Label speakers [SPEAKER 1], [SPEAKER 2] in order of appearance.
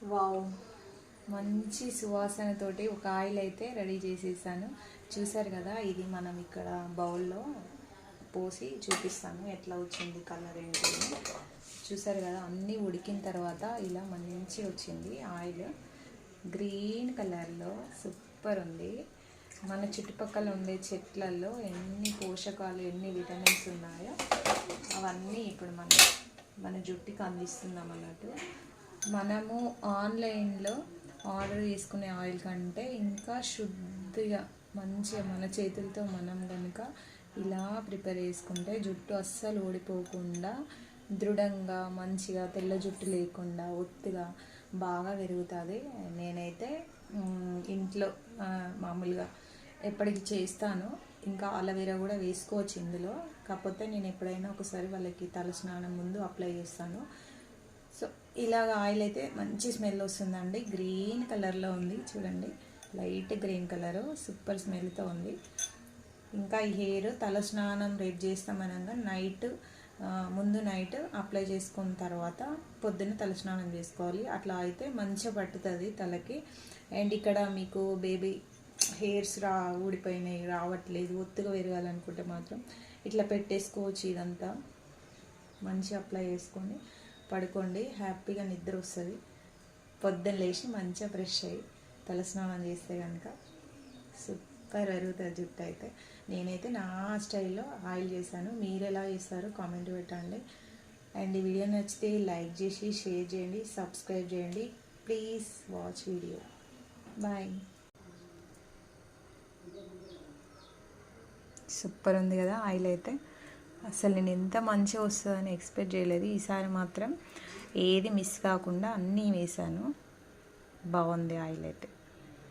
[SPEAKER 1] Wow, మంచి సువాసనతోటి ఒక oil అయితే రెడీ చేసేసాను. చూసారు కదా, ఇది మనం ఇక్కడ బౌల్లో పోసి చూపిస్తాను ఎట్లా వచ్చింది కలర్ ఏంటి. చూసారు కదా, అన్నీ ఉడికిన తర్వాత ఇలా మంచి వచ్చింది ఆయిల్. గ్రీన్ కలర్లో సూపర్ ఉంది. మన చుట్టుపక్కల ఉండే చెట్లలో ఎన్ని పోషకాలు, ఎన్ని విటమిన్స్ ఉన్నాయో అవన్నీ ఇప్పుడు మన జుట్టుకి అందిస్తున్నాం అన్నట్టు. మనము ఆన్లైన్లో ఆర్డర్ చేసుకునే ఆయిల్ కంటే ఇంకా శుద్ధిగా మంచిగా మన చేతులతో మనం కనుక ఇలా ప్రిపేర్ చేసుకుంటే జుట్టు అస్సలు ఊడిపోకుండా దృఢంగా మంచిగా తెల్ల జుట్టు లేకుండా ఒత్తుగా బాగా పెరుగుతుంది. నేనైతే ఇంట్లో మామూలుగా ఎప్పటికి చేస్తాను. ఇంకా అలోవెరా కూడా వేసుకోవచ్చు ఇందులో. కాకపోతే నేను ఎప్పుడైనా ఒకసారి వాళ్ళకి తలస్నానం ముందు అప్లై చేస్తాను. సో ఇలాగ ఆయిల్ అయితే మంచి స్మెల్ వస్తుందండి. గ్రీన్ కలర్లో ఉంది చూడండి, లైట్ గ్రీన్ కలరు, సూపర్ స్మెల్తో ఉంది. ఇంకా ఈ హెయిర్ తలస్నానం రేపు చేస్తామనగా ముందు నైట్ అప్లై చేసుకున్న తర్వాత పొద్దున్న తలస్నానం చేసుకోవాలి. అట్లా అయితే మంచిగా పట్టుతుంది తలకి. అండ్ ఇక్కడ మీకు బేబీ హెయిర్స్ ఊడిపోయినాయి, రావట్లేదు, ఒత్తుగా పెరగాలనుకుంటే మాత్రం ఇట్లా పెట్టేసుకోవచ్చు. ఇదంతా మంచిగా అప్లై చేసుకొని పడుకోండి, హ్యాపీగా నిద్ర వస్తుంది. పొద్దున్న లేచి మంచిగా ఫ్రెష్ అయ్యి తలస్నానం చేస్తే కనుక సూపర్ పెరుగుతుంది జుట్టు అయితే. నేనైతే నా స్టైల్లో ఆయిల్ చేశాను. మీరు ఎలా చేస్తారో కామెంట్ పెట్టండి. అండ్ ఈ వీడియో నచ్చితే లైక్ చేసి షేర్ చేయండి, సబ్స్క్రైబ్ చేయండి. Please watch video. Bye. Super ఉంది కదా ఆయిల్ అయితే. అసలు నేను ఎంత మంచిగా వస్తుందని ఎక్స్పెక్ట్ చేయలేదు. ఈసారి మాత్రం ఏది మిస్ కాకుండా అన్నీ వేసాను. బాగుంది ఆయిల్ అయితే.